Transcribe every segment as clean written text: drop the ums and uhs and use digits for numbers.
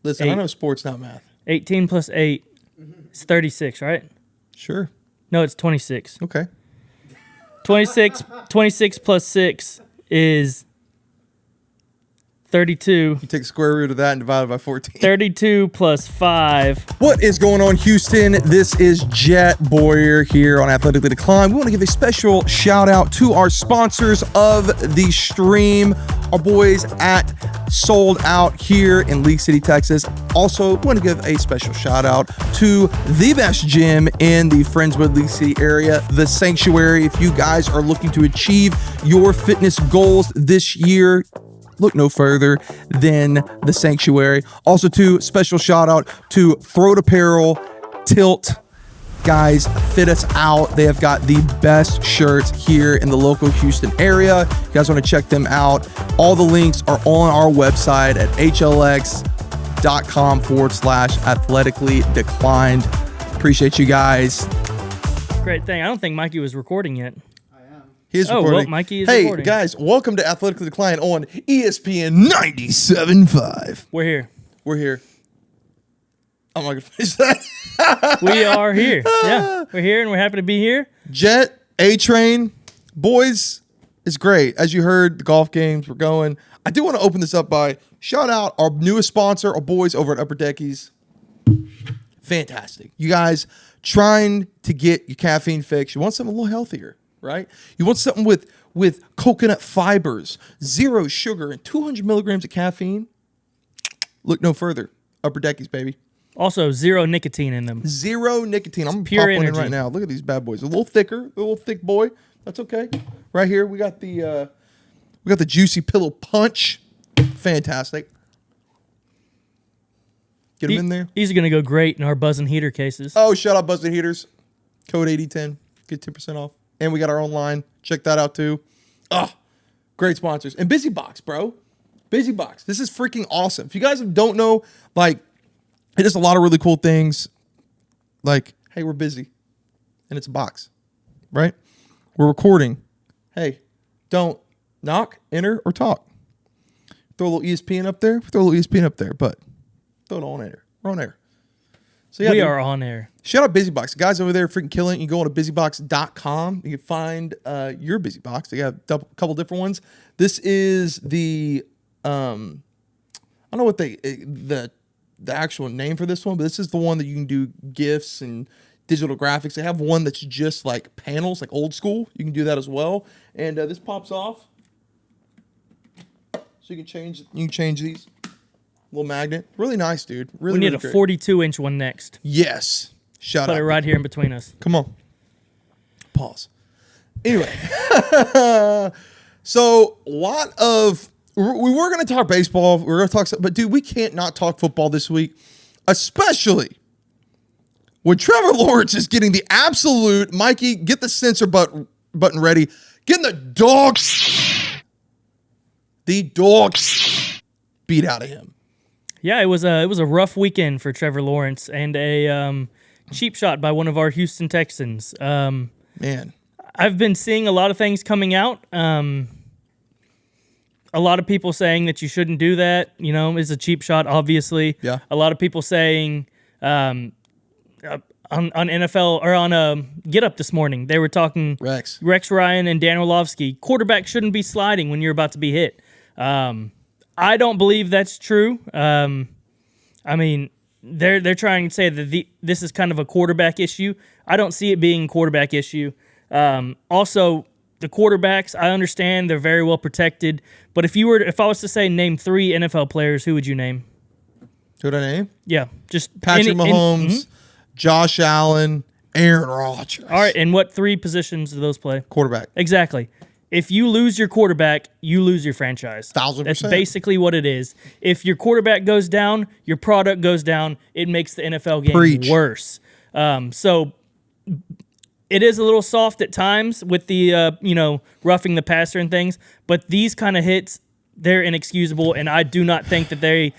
Listen, I know sports, not math. 18 plus 8 is 36, right? Sure. No, it's 26. Okay. 26 plus 6 is 32. You take the square root of that and divide it by 14. 32 plus 5. What is going on, Houston? This is Jet Boyer here on Athletically Declined. We want to give a special shout out to our sponsors of the stream, our boys at Sold Out here in League City, Texas. Also, want to give a special shout out to the best gym in the Friendswood League City area, The Sanctuary. If you guys are looking to achieve your fitness goals this year, look no further than The Sanctuary. Also, too, special shout out to Throat Apparel, Tilt. Guys, fit us out. They have got the best shirts here in the local Houston area. You guys want to check them out. All the links are on our website at hlx.com/athletically declined. Appreciate you guys. Great thing. I don't think Mikey was recording yet. He is recording. Well, Mikey is Hey, recording. guys, welcome to Athletically Declined on ESPN 97.5. We're here. We're here. I'm not going to finish that. We are here. Yeah, we're here, and we're happy to be here. Jet, A-Train, boys, it's great. As you heard, the golf games were going. I do want to open this up by shout out our newest sponsor, our boys over at Upper Deckies. Fantastic. You guys trying to get your caffeine fix. You want something a little healthier, right? You want something with coconut fibers, 0 sugar, and 200 milligrams of caffeine. Look no further. Upper Deckies, baby. Also, 0 nicotine in them. 0 nicotine. I'm going to pure pop one in energy right now. Look at these bad boys. A little thicker, a little thick boy. That's okay. Right here, we got the Juicy Pillow Punch. Fantastic. Get them in there. These are going to go great in our Buzzin' Heater cases. Oh, shout out Buzzin' Heaters. Code 8010. Get 10% off. And we got our own line. Check that out too. Oh, great sponsors. And Busy Box, bro. Busy Box. This is freaking awesome. If you guys don't know, like, it is a lot of really cool things. Like, hey, we're busy. And it's a box, right? We're recording. Hey, don't knock, enter, or talk. Throw a little ESPN up there. Throw a little ESPN up there, but throw it on air. We're on air. So yeah, we are on air. Shout out BusyBox. The guys over there are freaking killing it. You can go on to busybox.com. You can find your BusyBox. They have a couple different ones. This is the I don't know what the actual name for this one, but this is the one that you can do GIFs and digital graphics. They have one that's just like panels, like old school. You can do that as well. And this pops off, so you can change these. Little magnet. Really nice, dude. Really, we need really a 42-inch one next. Yes. Shout out. Put it right here in between us. Come on. Pause. Anyway. So, we were going to talk baseball. We were going to talk, but dude, we can't not talk football this week, especially when Trevor Lawrence is getting the absolute, Mikey, get the censor button ready, getting the dogs beat out of him. Yeah, it was a rough weekend for Trevor Lawrence and a cheap shot by one of our Houston Texans. Man, I've been seeing a lot of things coming out. A lot of people saying that you shouldn't do that. You know, it's a cheap shot, obviously. Yeah. A lot of people saying on NFL or on Get Up this morning, they were talking Rex Ryan and Dan Orlovsky. Quarterback shouldn't be sliding when you're about to be hit. I don't believe that's true. I mean, they're trying to say that this is kind of a quarterback issue. I don't see it being a quarterback issue. Also, the quarterbacks, I understand they're very well protected. But if I was to say name 3 NFL players, who would you name? Who would I name? Yeah, just Patrick Mahomes, Josh Allen, Aaron Rodgers. All right, and what 3 positions do those play? Quarterback. Exactly. If you lose your quarterback, you lose your franchise. 1,000%. That's basically what it is. If your quarterback goes down, your product goes down. It makes the NFL game worse. So it is a little soft at times with the roughing the passer and things. But these kind of hits, they're inexcusable, and I do not think that they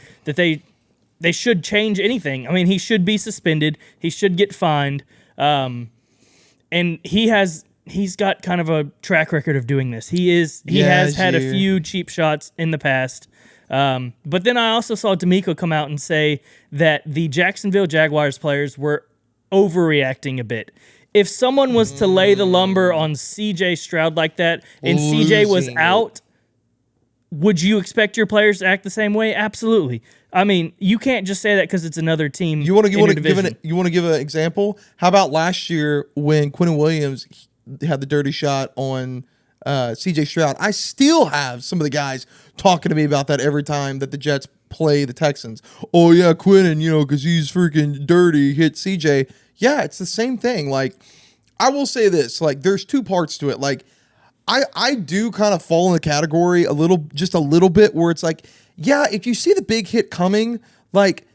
should change anything. I mean, he should be suspended. He should get fined. And he's got kind of a track record of doing this. He has had a few cheap shots in the past. But then I also saw DeMeco come out and say that the Jacksonville Jaguars players were overreacting a bit. If someone was to lay the lumber on C.J. Stroud like that and C.J. was out, would you expect your players to act the same way? Absolutely. I mean, you can't just say that because it's another team. You want to give an example? How about last year when Quentin Williams had the dirty shot on C.J. Stroud? I still have some of the guys talking to me about that every time that the Jets play the Texans. Oh yeah, Quentin, because he's freaking dirty, hit C.J. Yeah, it's the same thing. Like, I will say this, like, there's two parts to it. Like, I do kind of fall in the category just a little bit where it's like, yeah, if you see the big hit coming, like,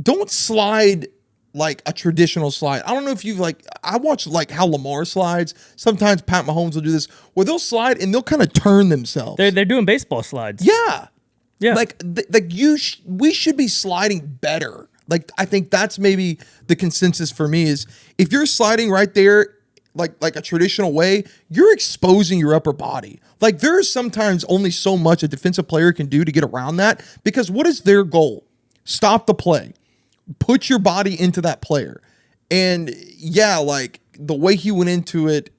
don't slide like a traditional slide. I don't know if you've I watch like how Lamar slides. Sometimes Pat Mahomes will do this where they'll slide and they'll kind of turn themselves. They're doing baseball slides. Yeah. Yeah. We should be sliding better. Like, I think that's maybe the consensus for me is if you're sliding right there, like a traditional way, you're exposing your upper body. Like, there's sometimes only so much a defensive player can do to get around that, because what is their goal? Stop the play. Put your body into that player. And yeah, like the way he went into it,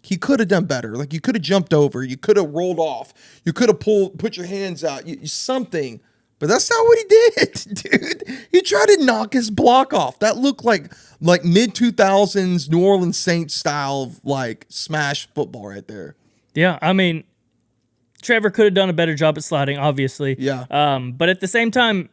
he could have done better. Like, you could have jumped over, you could have rolled off, you could have put your hands out, something. But that's not what he did, dude. He tried to knock his block off. That looked like mid-2000s New Orleans Saints style of like smash football right there. Yeah, I mean, Trevor could have done a better job at sliding, obviously. Yeah. But at the same time,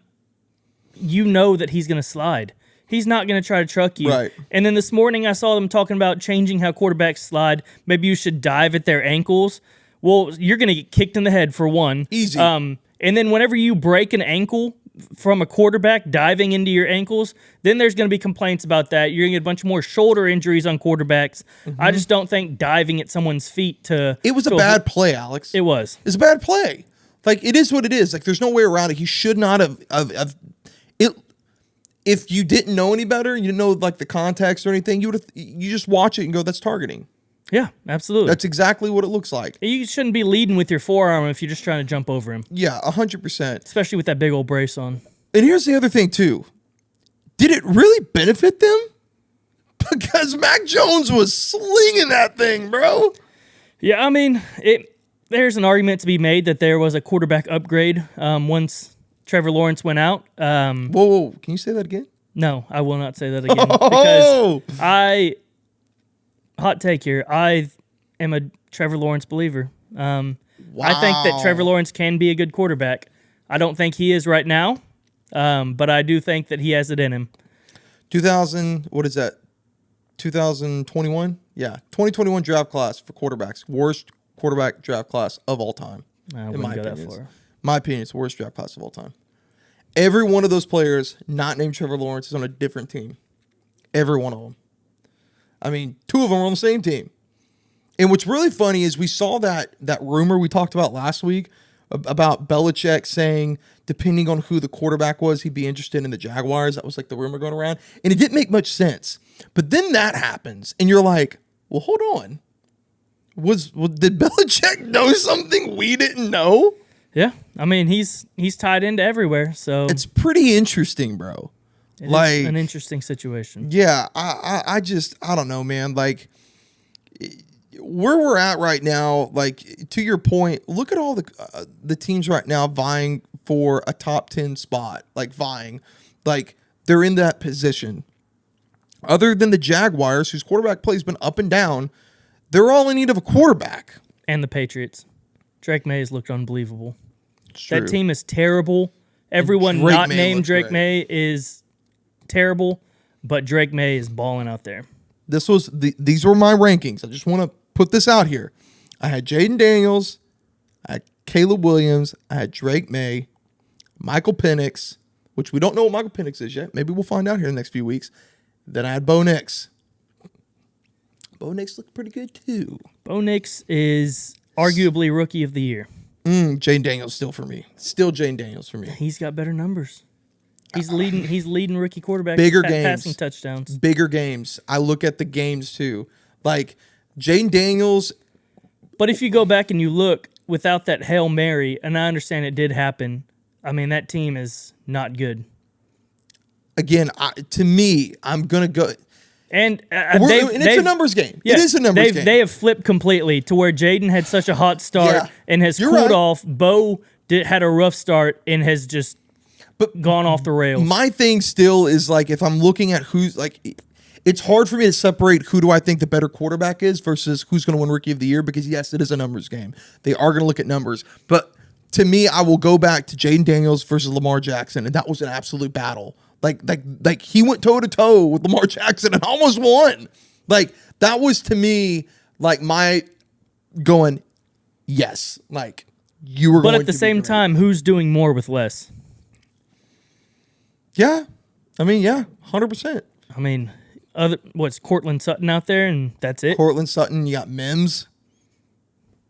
you know that he's going to slide. He's not going to try to truck you. Right. And then this morning I saw them talking about changing how quarterbacks slide. Maybe you should dive at their ankles. Well, you're going to get kicked in the head for one. Easy. And then whenever you break an ankle from a quarterback diving into your ankles, then there's going to be complaints about that. You're going to get a bunch more shoulder injuries on quarterbacks. Mm-hmm. I just don't think diving at someone's feet It was a bad play, Alex. It was. It's a bad play. Like, it is what it is. Like, there's no way around it. He should not have it. If you didn't know any better, you didn't know like the context or anything, you just watch it and go, that's targeting. Yeah, absolutely. That's exactly what it looks like. You shouldn't be leading with your forearm if you're just trying to jump over him. Yeah, 100%. Especially with that big old brace on. And here's the other thing, too. Did it really benefit them? Because Mac Jones was slinging that thing, bro. Yeah, I mean, there's an argument to be made that there was a quarterback upgrade once Trevor Lawrence went out. Whoa. Can you say that again? No, I will not say that again. Because hot take here, I am a Trevor Lawrence believer. Wow. I think that Trevor Lawrence can be a good quarterback. I don't think he is right now, but I do think that he has it in him. 2021? Yeah, 2021 draft class for quarterbacks. Worst quarterback draft class of all time. I wouldn't go that far. My opinion, it's the worst draft class of all time. Every one of those players not named Trevor Lawrence is on a different team. Every one of them. I mean, two of them are on the same team. And what's really funny is we saw that rumor we talked about last week about Belichick saying, depending on who the quarterback was, he'd be interested in the Jaguars. That was like the rumor going around. And it didn't make much sense. But then that happens, and you're like, well, hold on. Did Belichick know something we didn't know? Yeah. I mean, he's tied into everywhere. So it's pretty interesting, bro. It's an interesting situation. Yeah, I don't know, man. Like, where we're at right now, like, to your point, look at all the teams right now vying for a top 10 spot. Like, they're in that position. Other than the Jaguars, whose quarterback play has been up and down, they're all in need of a quarterback. And the Patriots. Drake May has looked unbelievable. It's true. That team is terrible. Everyone not named Drake May is terrible, but Drake May is balling out there. These were my rankings. I just want to put this out here. I had Jaden Daniels, I had Caleb Williams, I had Drake May, Michael Penix, which we don't know what Michael Penix is yet. Maybe we'll find out here in the next few weeks. Then I had Bo Nix. Bo Nix looked pretty good too. Bo Nix is arguably rookie of the year. Jaden Daniels still for me. Still Jaden Daniels for me. He's got better numbers. He's leading rookie quarterbacks. Bigger games. Passing touchdowns. Bigger games. I look at the games too. Like Jaden Daniels. But if you go back and you look, without that Hail Mary, and I understand it did happen, I mean, that team is not good. Again, to me, I'm going to go. And it's a numbers game. Yeah, it is a numbers game. They have flipped completely to where Jaden had such a hot start and has cooled off. Bo had a rough start and has just gone off the rails. My thing still is, like, if I'm looking at who's, like, it's hard for me to separate who do I think the better quarterback is versus who's going to win Rookie of the Year, because, yes, it is a numbers game. They are going to look at numbers. But to me, I will go back to Jaden Daniels versus Lamar Jackson, and that was an absolute battle. Like he went toe-to-toe with Lamar Jackson and almost won. Like, that was, to me, like, my going, yes. Like, you were going to But at the same time, who's doing more with less? Yeah. I mean, yeah, 100%. I mean, what's Cortland Sutton out there, and that's it? Cortland Sutton, you got Mims.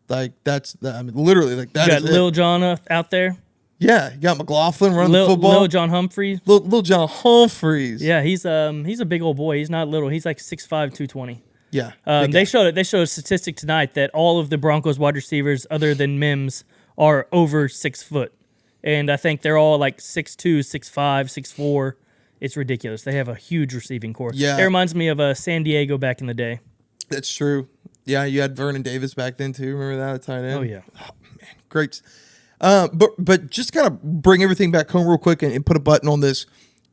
Like, literally, like, that is it. You got Lil John out there. Yeah, you got McLaughlin running the football. Lil John Humphreys. Lil John Humphreys. Yeah, he's a big old boy. He's not little. He's like 6'5", 220. Yeah. They showed a statistic tonight that all of the Broncos wide receivers, other than Mims, are over 6 foot. And I think they're all like 6'2", 6'5", 6'4". It's ridiculous. They have a huge receiving core. Yeah. It reminds me of San Diego back in the day. That's true. Yeah, you had Vernon Davis back then too. Remember that at tight end? Oh, yeah. Oh, man, great. But just kind of bring everything back home real quick and put a button on this.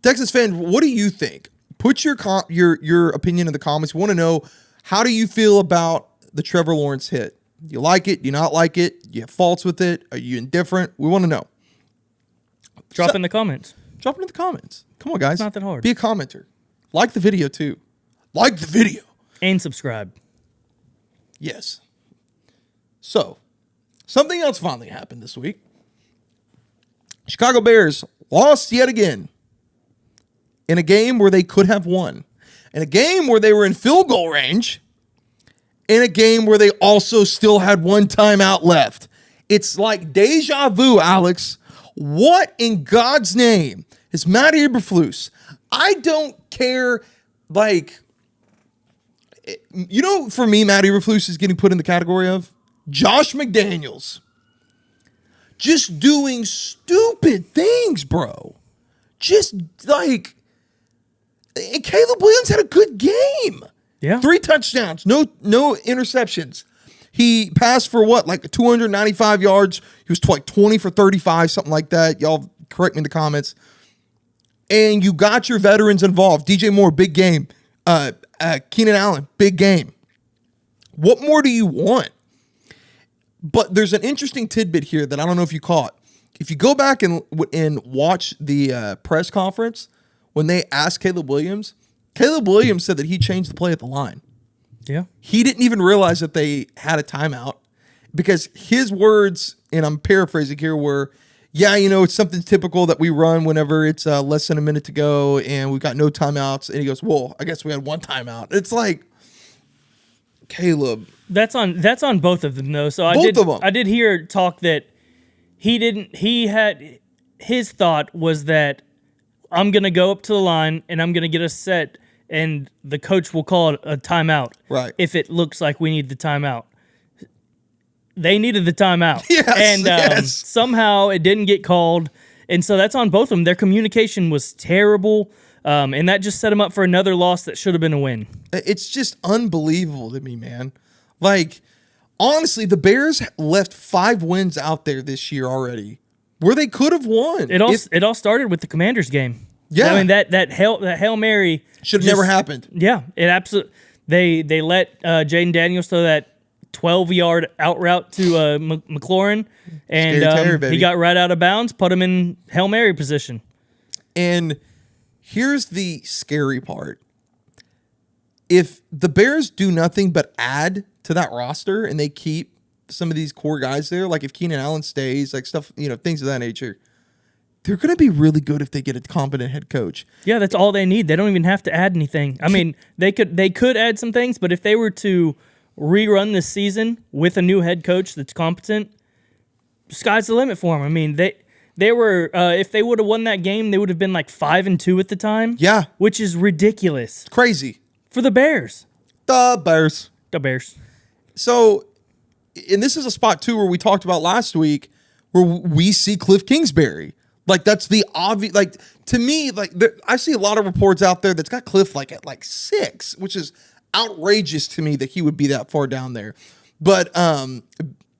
Texans fan, what do you think? Put your opinion in the comments. We want to know, how do you feel about the Trevor Lawrence hit? Do you like it? Do you not like it? Do you have faults with it? Are you indifferent? We want to know. Drop in the comments. Drop it in the comments. Come on, guys. It's not that hard. Be a commenter. Like the video, too. Like the video. And subscribe. Yes. So, something else finally happened this week. Chicago Bears lost yet again in a game where they could have won. In a game where they were in field goal range. In a game where they also still had one timeout left. It's like deja vu, Alex. What in God's name is Matt Eberflus? I don't care, like, you know, for me, Matt Eberflus is getting put in the category of Josh McDaniels. Just doing stupid things, bro. Just like, and Caleb Williams had a good game. Yeah. 3 touchdowns, no interceptions. He passed for what, like 295 yards. He was like 20 for 35, something like that. Y'all correct me in the comments. And you got your veterans involved. DJ Moore, big game. Keenan Allen, big game. What more do you want? But there's an interesting tidbit here that I don't know if you caught. If you go back and watch the press conference, when they asked Caleb Williams said that he changed the play at the line. Yeah. He didn't even realize that they had a timeout, because his words, and I'm paraphrasing here, were, yeah, you know, it's something typical that we run whenever it's less than a minute to go and we've got no timeouts. And he goes, well, I guess we had one timeout. It's like, Caleb. That's on both of them, though. So I did hear talk that his thought was that I'm going to go up to the line and I'm going to get us set, and the coach will call it a timeout. Right. If it looks like we need the timeout. They needed the timeout. Yes, and somehow it didn't get called. And so that's on both of them. Their communication was terrible. And that just set them up for another loss that should have been a win. It's just unbelievable to me, man. Like, honestly, the Bears left 5 wins out there this year already where they could have won. It all started with the Commanders game. Yeah. I mean, that Hail Mary should have never happened. Yeah, it absolutely. They let Jaden Daniels throw that 12-yard out route to McLaurin, and he got right out of bounds, put him in Hail Mary position. And here's the scary part. If the Bears do nothing but add to that roster and they keep some of these core guys there, like if Keenan Allen stays, like stuff, you know, things of that nature, they're going to be really good if they get a competent head coach. Yeah, that's all they need. They don't even have to add anything. I mean, they could add some things, but if they were to rerun this season with a new head coach that's competent, sky's the limit for them. I mean, they were if they would have won that game, they would have been like 5-2 at the time. Yeah, which is ridiculous. Crazy for the Bears. The Bears. The Bears. So and this is a spot too where we talked about last week where we see Cliff Kingsbury. Like that's the obvious, like to me, like I see a lot of reports out there that's got Cliff like at like 6, which is outrageous to me that he would be that far down there. But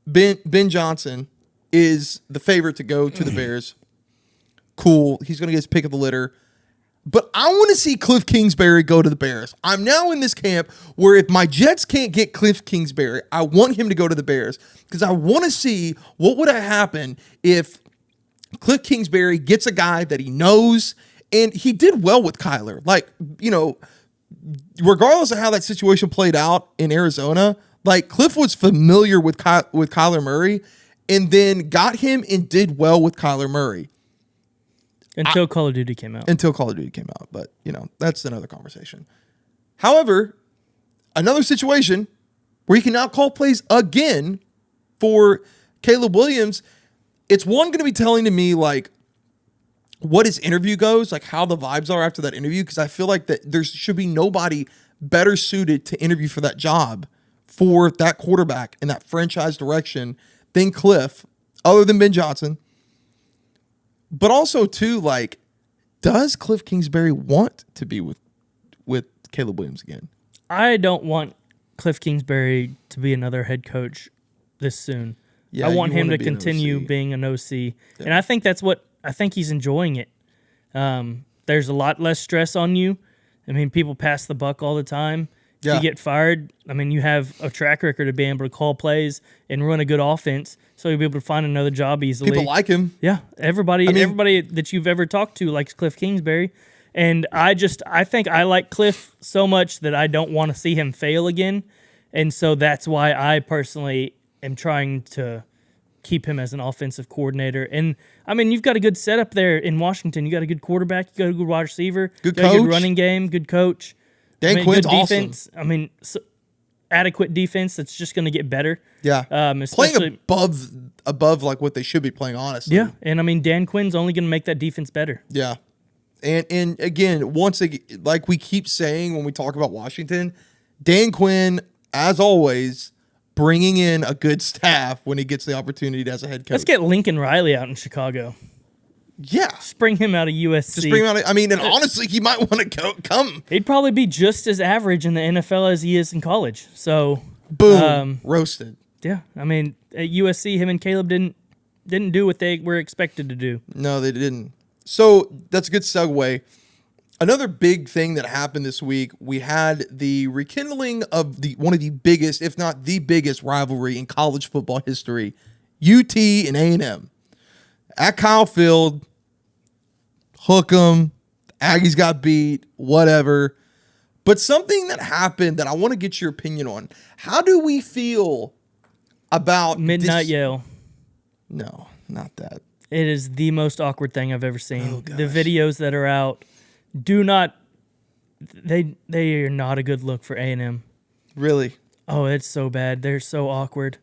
Ben Johnson is the favorite to go to the Bears. Cool. He's going to get his pick of the litter. But I want to see Cliff Kingsbury go to the Bears. I'm now in this camp where if my Jets can't get Cliff Kingsbury, I want him to go to the Bears because I want to see what would have happened if Cliff Kingsbury gets a guy that he knows, and he did well with Kyler. Like, you know, regardless of how that situation played out in Arizona, like Cliff was familiar with Kyler Murray and then got him and did well with Kyler Murray. Until Call of Duty came out. But, you know, that's another conversation. However, another situation where he can now call plays again for Caleb Williams. It's going to be telling to me, like, what his interview goes, like how the vibes are after that interview, because I feel like that there should be nobody better suited to interview for that job, for that quarterback in that franchise direction than Cliff, other than Ben Johnson. But also, too, like, does Cliff Kingsbury want to be with Caleb Williams again? I don't want Cliff Kingsbury to be another head coach this soon. Yeah, I want him to continue being an OC. Yeah. And I think I think he's enjoying it. There's a lot less stress on you. I mean, people pass the buck all the time. If you get fired, I mean, you have a track record of being able to call plays and run a good offense, so you'll be able to find another job easily. People like him. Yeah, everybody that you've ever talked to likes Cliff Kingsbury. And I think I like Cliff so much that I don't want to see him fail again. And so that's why I personally am trying to keep him as an offensive coordinator. And, I mean, you've got a good setup there in Washington. You got a good quarterback. You got a good wide receiver. Good coach. Good running game. Good coach. Dan Quinn's good awesome. Defense. I mean, adequate defense that's just going to get better. Yeah. Playing above like what they should be playing, honestly. Yeah. And, I mean, Dan Quinn's only going to make that defense better. Yeah. And again, like we keep saying when we talk about Washington, Dan Quinn, as always, bringing in a good staff when he gets the opportunity as a head coach. Let's get Lincoln Riley out in Chicago. Yeah. Just bring him out of USC. Just bring him out. I mean, and honestly, he might want to come. He'd probably be just as average in the NFL as he is in college. So, boom, roasted. Yeah. I mean, at USC, him and Caleb didn't do what they were expected to do. No, they didn't. So that's a good segue. Another big thing that happened this week, we had the rekindling of one of the biggest, if not the biggest, rivalry in college football history, UT and A&M. At Kyle Field, hook 'em, Aggies got beat, whatever. But something that happened that I want to get your opinion on. How do we feel about Midnight Yell? No, not that. It is the most awkward thing I've ever seen. Oh, gosh. The videos that are out do not. They are not a good look for A&M. Really? Oh, it's so bad. They're so awkward.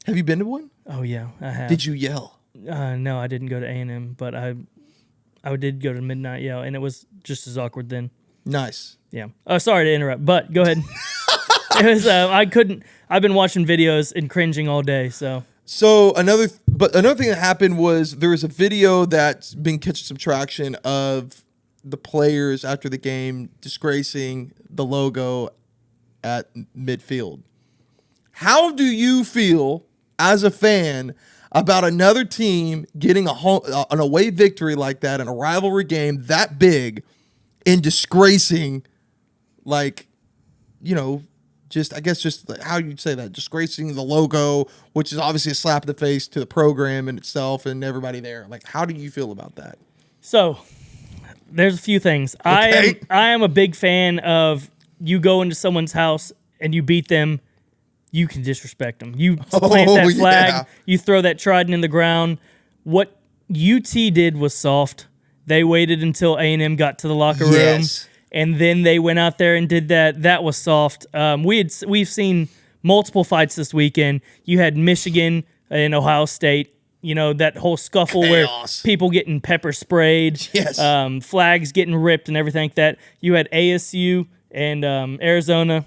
Have you been to one? Oh yeah, I have. Did you yell? No, I didn't go to A&M, but I did go to Midnight Yell, and it was just as awkward then. Nice. Yeah. Oh, sorry to interrupt, but go ahead. It was. I couldn't. I've been watching videos and cringing all day. So another thing that happened was there was a video that's been catching some traction of the players after the game disgracing the logo at midfield. How do you feel as a fan about another team getting an away victory like that in a rivalry game that big and disgracing, like, you know, just how you'd say that, disgracing the logo, which is obviously a slap in the face to the program in itself and everybody there. Like, how do you feel about that? So there's a few things. Okay. I am a big fan of you go into someone's house and you beat them. You can disrespect them. You plant that flag. Yeah. You throw that trident in the ground. What UT did was soft. They waited until A&M got to the locker room, and then they went out there and did that. That was soft. We've seen multiple fights this weekend. You had Michigan and Ohio State. You know, that whole scuffle where people getting pepper sprayed, flags getting ripped and everything like that. You had ASU and Arizona,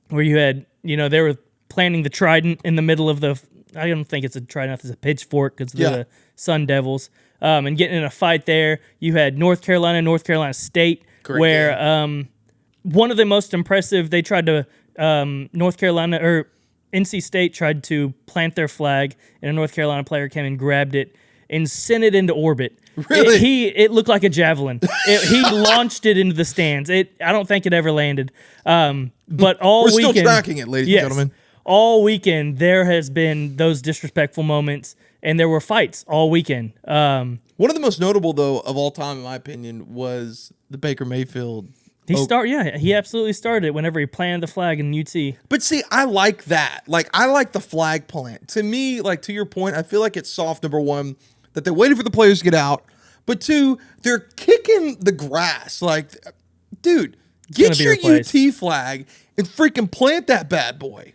where you had, there were planting the trident in the middle of the. I don't think it's a trident; it's a pitchfork because the Sun Devils. And getting in a fight there. You had North Carolina State, Great where one of the most impressive. They tried to NC State tried to plant their flag, and a North Carolina player came and grabbed it and sent it into orbit. Really? It looked like a javelin. He launched it into the stands. I don't think it ever landed. But all we're weekend, still tracking it, ladies and gentlemen. All weekend there has been those disrespectful moments, and there were fights all weekend. One of the most notable, though, of all time, in my opinion, was the Baker Mayfield. He absolutely started it whenever he planted the flag in UT. But see, I like that. Like, I like the flag plant. To me, like, to your point, I feel like it's soft, number one, that they waited for the players to get out. But two, they're kicking the grass. Like, dude, get your UT flag and freaking plant that bad boy.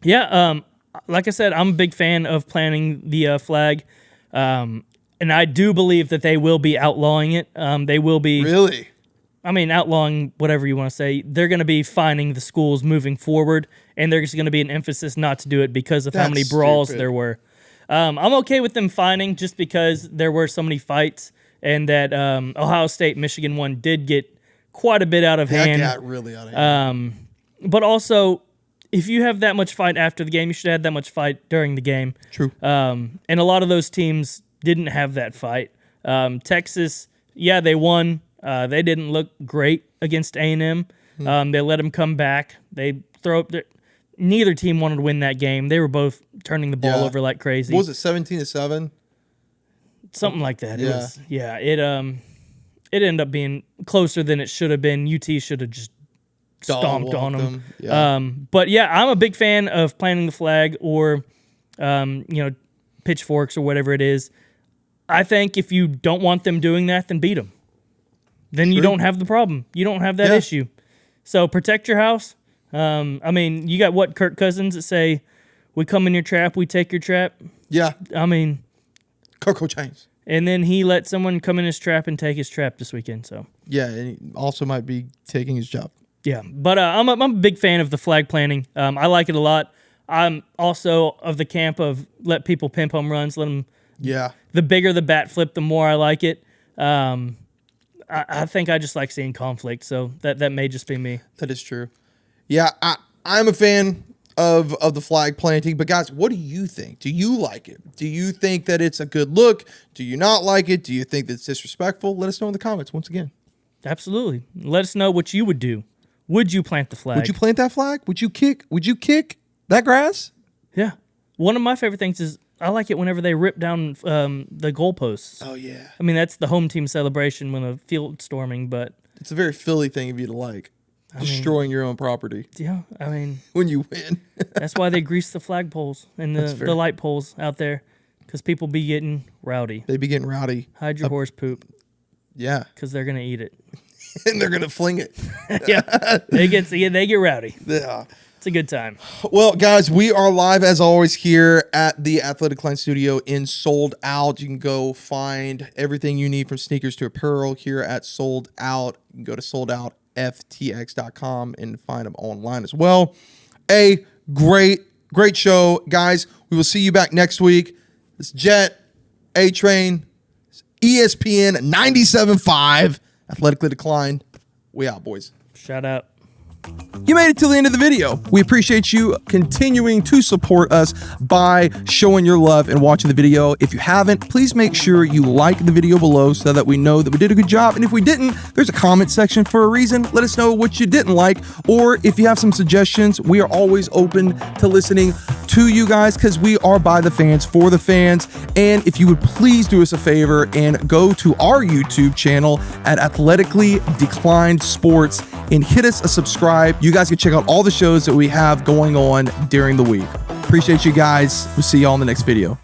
Yeah, like I said, I'm a big fan of planting the flag. And I do believe that they will be outlawing it. They will be... Really? I mean, outlawing, whatever you want to say. They're going to be fining the schools moving forward, and there's going to be an emphasis not to do it because of how many brawls there were. I'm okay with them fining just because there were so many fights, and that Ohio State, Michigan one did get quite a bit out of hand. That got really out of hand. But also, if you have that much fight after the game, you should have that much fight during the game. True. And a lot of those teams didn't have that fight. Texas, they won. They didn't look great against A&M. They let them come back. They throw up. Neither team wanted to win that game. They were both turning the ball over like crazy. What was it, 17-7? Something like that. It ended up being closer than it should have been. UT should have just stomped on them. Yeah. But yeah, I'm a big fan of planting the flag or, pitchforks or whatever it is. I think if you don't want them doing that, then beat them. Then you don't have the problem. You don't have that issue. So protect your house. I mean, you got Kirk Cousins that say, we come in your trap, we take your trap. Yeah. I mean. Coco Chains. And then he let someone come in his trap and take his trap this weekend. So. Yeah, and he also might be taking his job. Yeah, but I'm a big fan of the flag planting. I like it a lot. I'm also of the camp of let people pimp home runs. Let them. Yeah. The bigger the bat flip, the more I like it. I think I just like seeing conflict, so that may just be me. That is true. Yeah, I'm a fan of the flag planting, but guys, what do you think? Do you like it? Do you think that it's a good look? Do you not like it? Do you think that it's disrespectful? Let us know in the comments once again. Absolutely. Let us know what you would do. Would you plant the flag? Would you plant that flag? Would you kick that grass? Yeah. One of my favorite things is I like it whenever they rip down the goalposts. Oh, yeah. I mean, that's the home team celebration when a field storming, but... It's a very Philly thing of you to like. Destroying your own property. Yeah, I mean... When you win. That's why they grease the flag poles and the light poles out there, because people be getting rowdy. They be getting rowdy. Hide your horse poop. Yeah. Because they're going to eat it. And they're going to fling it. Yeah. They get rowdy. Yeah. It's a good time. Well, guys, we are live as always here at the Athletic Line Studio in Sold Out. You can go find everything you need from sneakers to apparel here at Sold Out. You can go to soldoutftx.com and find them online as well. A great show, guys. We will see you back next week. It's Jet, A-Train, ESPN 97.5, Athletically Declined. We out, boys. Shout out. You made it till the end of the video. We appreciate you continuing to support us by showing your love and watching the video. If you haven't, please make sure you like the video below so that we know that we did a good job. And if we didn't, there's a comment section for a reason. Let us know what you didn't like, or if you have some suggestions. We are always open to listening to you guys because we are by the fans for the fans. And if you would please do us a favor and go to our YouTube channel at Athletically Declined Sports and hit us a subscribe. You guys can check out all the shows that we have going on during the week. Appreciate you guys. We'll see y'all in the next video.